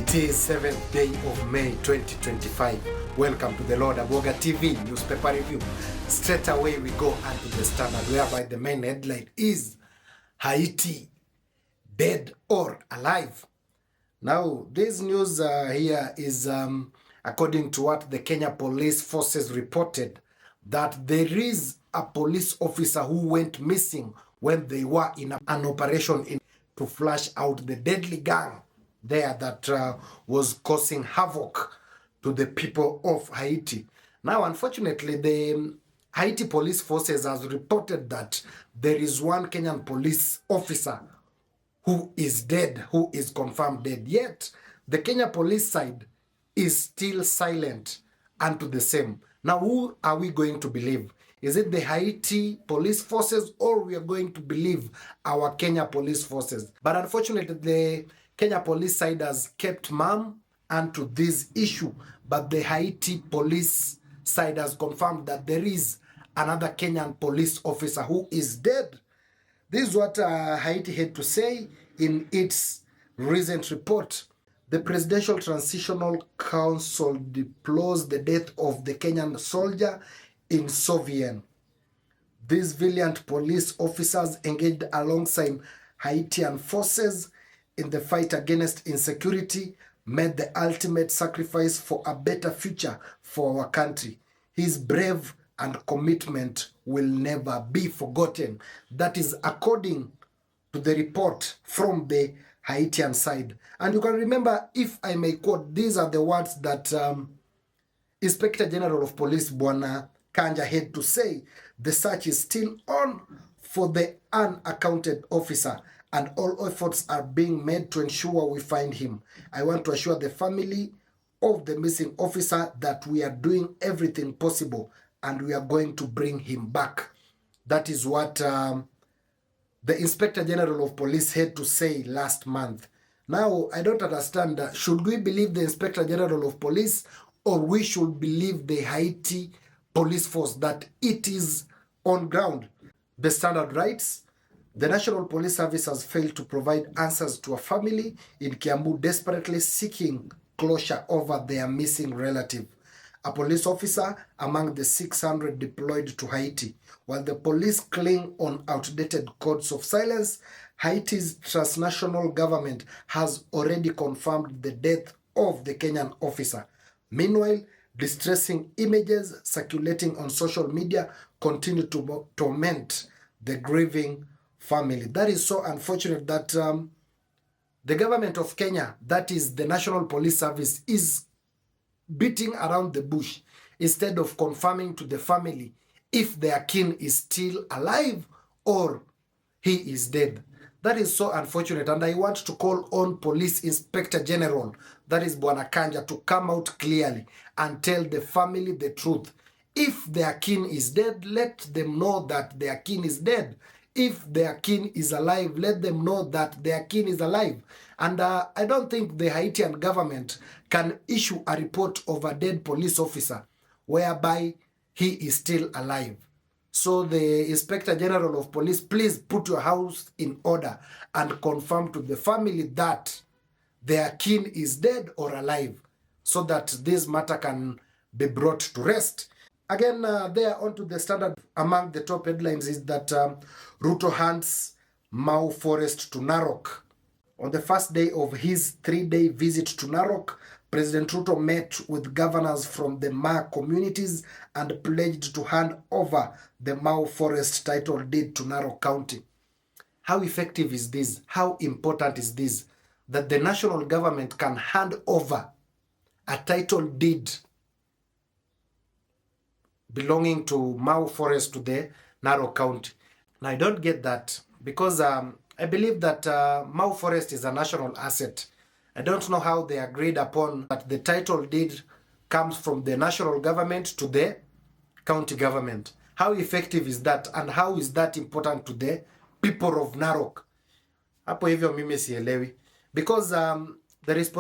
It is 7th day of May 2025. Welcome to the Lord Aboga TV newspaper review. Straight away we go onto the Standard, whereby the main headline is Haiti, dead or alive. Now this news here is according to what the Kenya police forces reported, that there is a police officer who went missing when they were in an operation to flush out the deadly gang there that was causing havoc to the people of Haiti. Now, unfortunately, the Haiti police forces has reported that there is one Kenyan police officer who is dead, who is confirmed dead. Yet, the Kenya police side is still silent unto the same. Now, who are we going to believe? Is it the Haiti police forces, or we are going to believe our Kenya police forces? But unfortunately, the Kenya police side has kept mum onto this issue, but the Haiti police side has confirmed that there is another Kenyan police officer who is dead. This is what Haiti had to say in its recent report. The Presidential Transitional Council deplores the death of the Kenyan soldier in Soviet. These valiant police officers engaged alongside Haitian forces in the fight against insecurity made the ultimate sacrifice for a better future for our country. His brave and commitment will never be forgotten. That is according to the report from the Haitian side. And you can remember, if I may quote, these are the words that Inspector General of Police Bwana Kanja had to say. The search is still on for the unaccounted officer, and all efforts are being made to ensure we find him. I want to assure the family of the missing officer that we are doing everything possible and we are going to bring him back. That is what the Inspector General of Police had to say last month. Now, I don't understand. Should we believe the Inspector General of Police, or we should believe the Haiti police force that it is on ground? The Standard writes, the National Police Service has failed to provide answers to a family in Kiambu desperately seeking closure over their missing relative, a police officer among the 600 deployed to Haiti. While the police cling on outdated codes of silence, Haiti's transnational government has already confirmed the death of the Kenyan officer. Meanwhile, distressing images circulating on social media continue to torment the grieving family. That is so unfortunate that the government of Kenya, that is the National Police Service, is beating around the bush instead of confirming to the family if their kin is still alive or he is dead. That is so unfortunate, and I want to call on Police Inspector General, that is Bwana Kanja, to come out clearly and tell the family the truth. If their kin is dead, let them know that their kin is dead. If their kin is alive, let them know that their kin is alive. And I don't think the Haitian government can issue a report of a dead police officer whereby he is still alive. So the Inspector General of Police, please put your house in order and confirm to the family that their kin is dead or alive, so that this matter can be brought to rest. Again, there onto the Standard, among the top headlines is that Ruto hands Mau Forest to Narok. On the first day of his 3-day visit to Narok, President Ruto met with governors from the Ma communities and pledged to hand over the Mau Forest title deed to Narok County. How effective is this? How important is this? That the national government can hand over a title deed belonging to Mau Forest to the Narok County. Now, I don't get that, because I believe that Mau Forest is a national asset. I don't know how they agreed upon that the title deed comes from the national government to the county government. How effective is that, and how is that important to the people of Narok? Hapo hivyo mimi sielewi. Because it is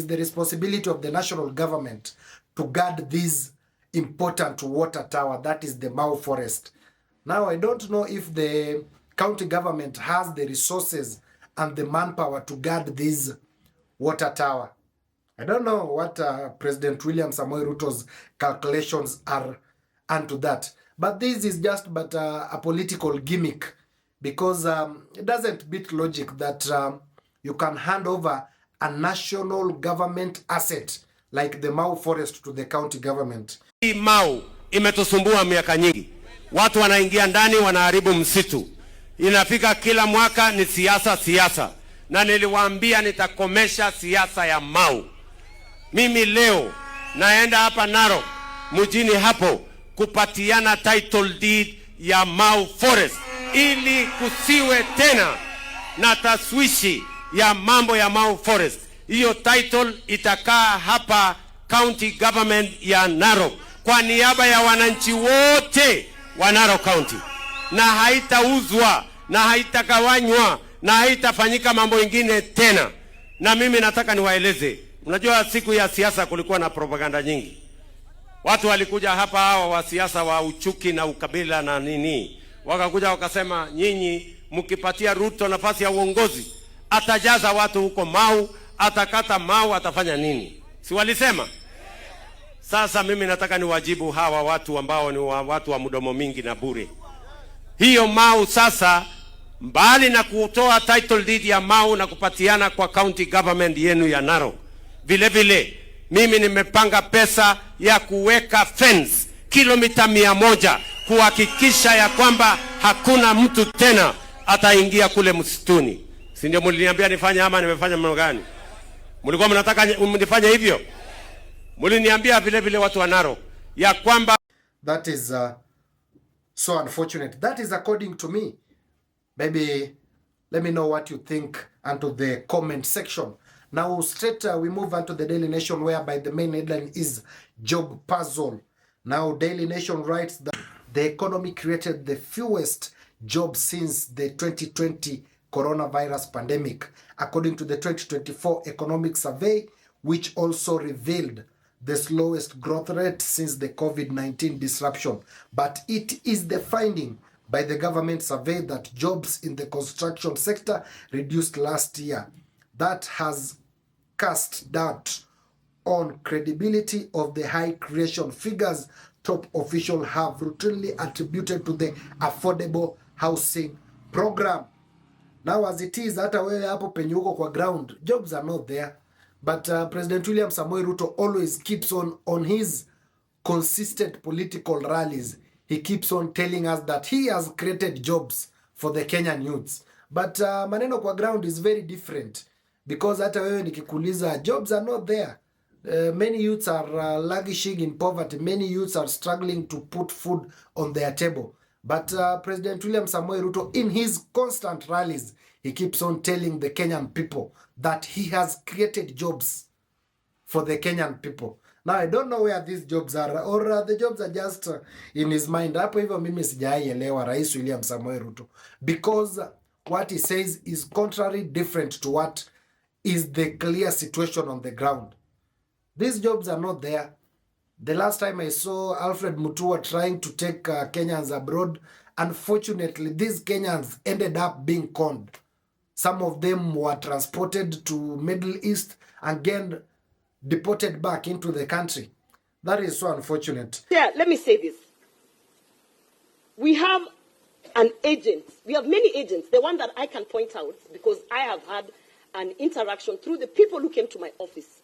the responsibility of the national government to guard this important water tower, that is the Mau Forest. Now, I don't know if the county government has the resources and the manpower to guard this water tower. I don't know what President William Samoei Ruto's calculations are onto that. But this is just but a political gimmick, because it doesn't beat logic that you can hand over a national government asset like the Mau forest to the county government. Hii Mau imetusumbua miaka nyingi. Watu wanaingia ndani wanaharibu msitu. Inafika kila mwaka ni siasa. Na niliwaambia nitakomesha siasa ya Mau. Mimi leo naenda hapa Narok mjini hapo kupatiana title deed ya Mau forest ili kusiwe tena na taswishi ya mambo ya Mau forest. Hiyo title itakaa hapa county government ya Narok kwa niaba ya wananchi wote wa Narok County, na haitauzwa na haitagawanywa na haitafanyika mambo ingine tena. Na mimi nataka niwaeleze, mnajua siku ya siasa kulikuwa na propaganda nyingi. Watu walikuja hapa, hawa wa siasa wa uchuki na ukabila na nini, wakakuja wakasema nyinyi mkipatia Ruto nafasi ya uongozi atajaza watu huko Mau, atakata Mau, atafanya nini? Si walisema? Sasa mimi nataka niwajibu hawa watu ambao ni watu wa mdomo mingi na bure. Hiyo Mau sasa, mbali na kutoa title deed ya Mau na kupatiana kwa county government yenu ya Narok, vile vile mimi nimepanga pesa ya kuweka fence kilomita 100 kuhakikisha ya kwamba hakuna mtu tena ataingia kule msituni. Si ndio mliniambia nifanye ama nimefanya mambo gani? Mlikuwa mnataka mnifanye hivyo? Mliniambia vile vile watu wa Narok ya kwamba that is so unfortunate. That is according to me. Maybe let me know what you think onto the comment section. Now straight we move on to the Daily Nation, whereby the main headline is job puzzle. Now Daily Nation writes that the economy created the fewest jobs since the 2020 coronavirus pandemic, according to the 2024 economic survey, which also revealed the slowest growth rate since the COVID-19 disruption. But it is the finding by the government survey that jobs in the construction sector reduced last year that has cast doubt on credibility of the high creation figures top officials have routinely attributed to the affordable housing program. Now as it is, hata wewe hapo penye uko kwa ground, jobs are not there. But President William Samoei Ruto always keeps on his consistent political rallies. He keeps on telling us that he has created jobs for the Kenyan youths. But maneno kwa ground is very different. Because hata wewe nikikuuliza, jobs are not there. Many youths are languishing in poverty. Many youths are struggling to put food on their table. But President William Samoei Ruto, in his constant rallies, he keeps on telling the Kenyan people that he has created jobs for the Kenyan people. Now, I don't know where these jobs are, or the jobs are just in his mind. Hapo hivyo mimi sijaielewa Rais William Samoei Ruto. Because what he says is contrary, different to what is the clear situation on the ground. These jobs are not there. The last time I saw Alfred Mutua trying to take Kenyans abroad, unfortunately, these Kenyans ended up being conned. Some of them were transported to Middle East and again deported back into the country. That is so unfortunate. Yeah, let me say this. We have an agent. We have many agents. The one that I can point out, because I have had an interaction through the people who came to my office.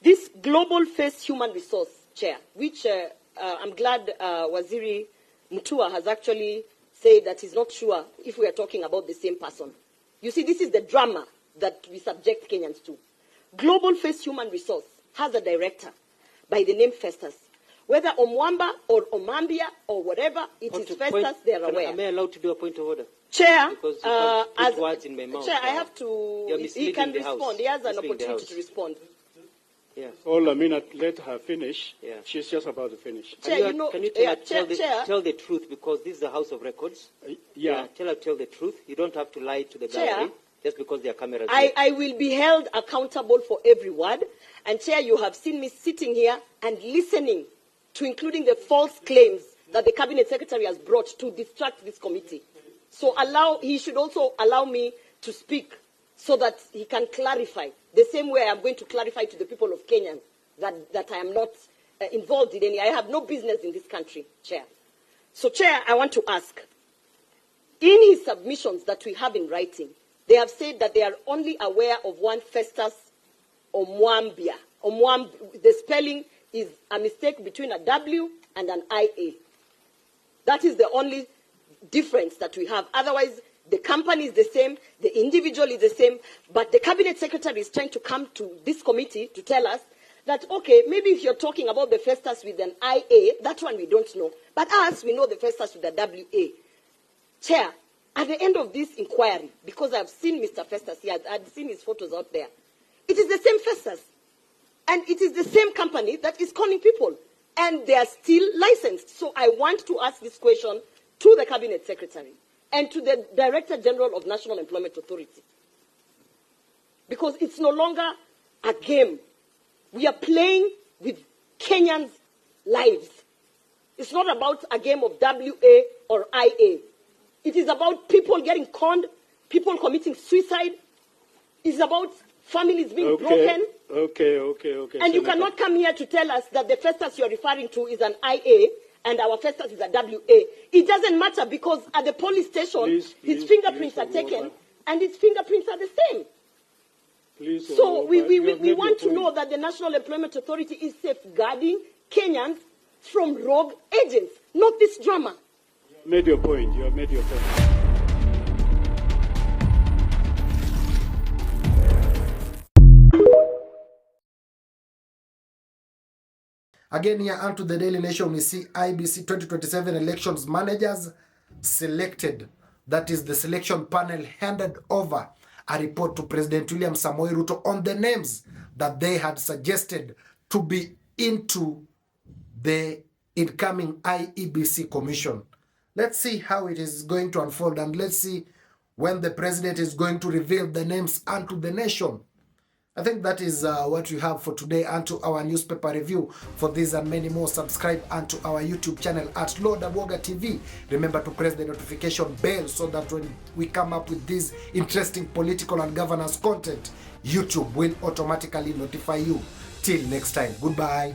This Global Face Human Resource Chair, which I'm glad Waziri Mutua has actually said that he's not sure if we are talking about the same person. You see, this is the drama that we subject Kenyans to. Global Face Human Resource has a director by the name Festus. Whether Omwamba or Omambia or whatever, it is Festus, they are aware. Am I allowed to do a point of order? Chair, because as words in my mouth. Chair, I have to. He can respond. He has an opportunity to respond. Yeah. Hold a minute, let her finish. Yeah. She's just about to finish. Chair, Can you tell the truth, because this is the House of Records? Yeah. Tell the truth. You don't have to lie to the gallery just because there are cameras. I will be held accountable for every word. And Chair, you have seen me sitting here and listening to including the false claims that the Cabinet Secretary has brought to distract this committee. So he should also allow me to speak so that he can clarify The same way I'm going to clarify to the people of Kenya that I am not involved in any. I have no business in this country, Chair. So, Chair, I want to ask, in his submissions that we have in writing, they have said that they are only aware of one Festus Omwambia. The spelling is a mistake between a W and an IA. That is the only difference that we have. Otherwise, the company is the same, the individual is the same, but the cabinet secretary is trying to come to this committee to tell us that, okay, maybe if you're talking about the Festus with an IA, that one we don't know. But us, we know the Festus with a WA. Chair, at the end of this inquiry, because I've seen Mr. Festus here, I've seen his photos out there, it is the same Festus. And it is the same company that is calling people. And they are still licensed. So I want to ask this question to the cabinet secretary and to the Director General of National Employment Authority. Because it's no longer a game. We are playing with Kenyans' lives. It's not about a game of WA or IA. It is about people getting conned, people committing suicide. It's about families being broken. Okay. And you cannot come here to tell us that the Festus you're referring to is an IA and our Festus is a WA. It doesn't matter because at the police station, his fingerprints are taken and his fingerprints are the same. So we want to know that the National Employment Authority is safeguarding Kenyans from rogue agents, not this drama. You have made your point. Again, here onto the Daily Nation, we see IBC 2027 elections managers selected. That is, the selection panel handed over a report to President William Samoei Ruto on the names that they had suggested to be into the incoming IEBC commission. Let's see how it is going to unfold, and let's see when the president is going to reveal the names unto the nation. I think that is what we have for today unto our newspaper review. For this and many more, subscribe unto our YouTube channel at Lord Aboga TV. Remember to press the notification bell so that when we come up with this interesting political and governance content, YouTube will automatically notify you. Till next time, goodbye.